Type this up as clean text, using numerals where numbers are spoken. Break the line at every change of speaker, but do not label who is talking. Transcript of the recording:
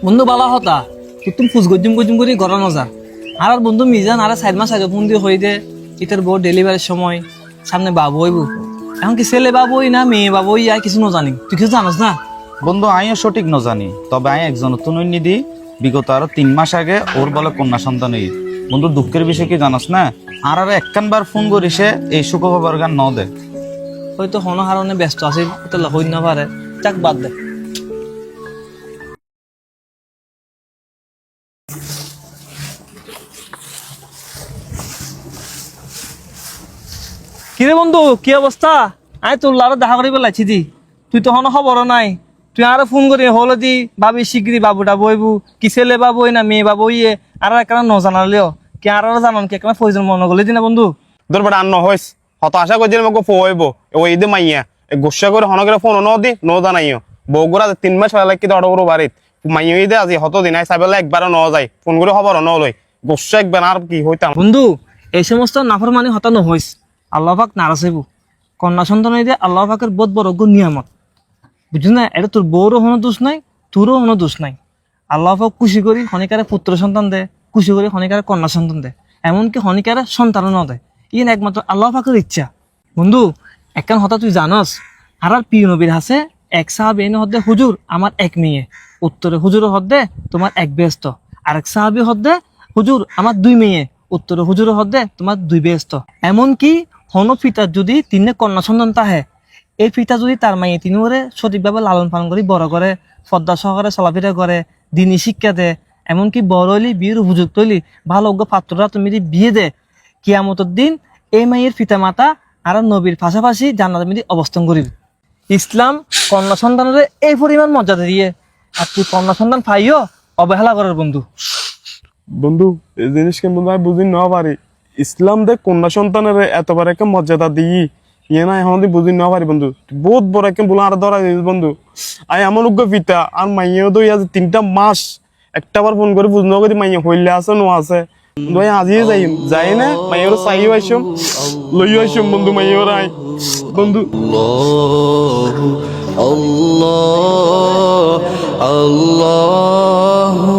বন্ধু বালা হতা তুমি ফুস গজুম গজুম করে গড়ানো যা আর বন্ধু মিজান আর 4 মাস আগে ফোন দিয়ে হই দে ইতার বউ ডেলিভারির সময় সামনে বাবু হইব এখন কি ছেলে বাবুই না মেয়ে বাবুই আর কিছু না জানি তুই কিছু জানাস না
বন্ধু আমিও সঠিক ন জানি তবে আমি একজন নতুন নিদি বিগত আরো 3 মাস আগে ওর বলে কন্যা সন্তান হই বন্ধু দুঃখের বিষয় কি জানাস না আর একখানবার ফোন করিসে এই সুখবর গান ন দে
হয়তো হন হারণে ব্যস্ত আছে তো হই না পারে চাক বাদ দে কিরে বন্ধু কি অবস্থা আয় তোর লারে দেখা করিবে লাইছি দি তুই তো হন খবর নাই তুই আর ফোন করি হলো দি ভাবি শিগগিরি বাবুটা বইবু কি ছেলে বাবুই না মেয়ে বাবুইয়ে আর একখানা ন জানালেও কি আর জানান কি একখানা প্রয়োজন মনে করলে দিনা বন্ধু
তোর বেটা আর নহইস হত আশা করছি আমাকে ফোয়াইব ওই ঈদে মাইয়া গোসা করে হনকে ফোন ন দি ন জানাইও বউগুড়া 3 মাস হয়ে লাগি অর্ডার করবো বাড়িত মাইয়া ঈদে আজি হত দিন আই চাইবেলা একবারও ন যায় ফোন করে খবর ন লই গোসা একবার আর কি হইতাম
বন্ধু এই সমস্ত নাফরমানি হতা নহইস আল্লাহ পাক নারাজ হইব কন্যা সন্তান হইতে আল্লাহ পাকের বহুত বড় নিয়ামত বুঝলি না এটা তোর বউরও কোনো দোষ নাই তোরও কোনো দোষ নাই আল্লাহ পাক খুশি করি হনিকারে পুত্র সন্তান দে খুশি করি হনিকারে কন্যা সন্তান দে এমনকি হনিকারে সন্তানও ন দেয় ইন একমাত্র আল্লাহ পাকের ইচ্ছা বন্ধু একখান হতা তুই জানস আর প্রিয় নবীর হাসে এক সাহাবী এনে হদ্দে হুজুর আমার এক মেয়ে উত্তরে হুজুর হদ্দে তোমার এক ব্যস্ত আরেক সাহাবী হদ্দে হুজুর আমার 2 মেয়ে উত্তরে হুজুর হদ্দে তোমার 2 ব্যস্ত এমনকি হন পিতার যদি তিনে কন্যা সন্তান তাহে এই পিতা যদি তার মাইয়ে তিনি ওরে সঠিকভাবে লালন পালন করে বড় করে পর্দা সহকারে চলাফেরা করে দিনী শিক্ষা দে এমনকি বড় হইলি বিয়ের উপযুক্ত হইলি ভালো পাত্ররা তুমি যদি বিয়ে দে কিয়ামতের দিন এই মাইয়ের পিতা মাতা আর নবীর পাশাপাশি জান্নাতের মধ্যে অবস্থান করিবে ইসলাম কন্যা সন্তানের এই পরিমাণ মর্যাদা দিয়ে আর তুই কন্যা সন্তান পাইও অবহেলা করার বন্ধু
বন্ধু এই জিনিস কিন্তু আমি বুঝি না পারি ইসলাম দে কন্যা সন্তানের এতবার একটা মর্যাদা দিই ইয়ে না এখন বুঝি না পারি বন্ধু বহুত বড় একটা বলে আর ধরা বন্ধু আই আমার উগ্র পিতা আর মাইয়েও তো আজ 3টা মাস একটা বার ফোন করে বুঝ না করি মাইয়ে হইলে আছে নো আছে ভাই আজিয়ে যাই না মাইয়ের চাইও আইসম লইও আইসম বন্ধু মাইয়ের আই বন্ধু
Allah Allah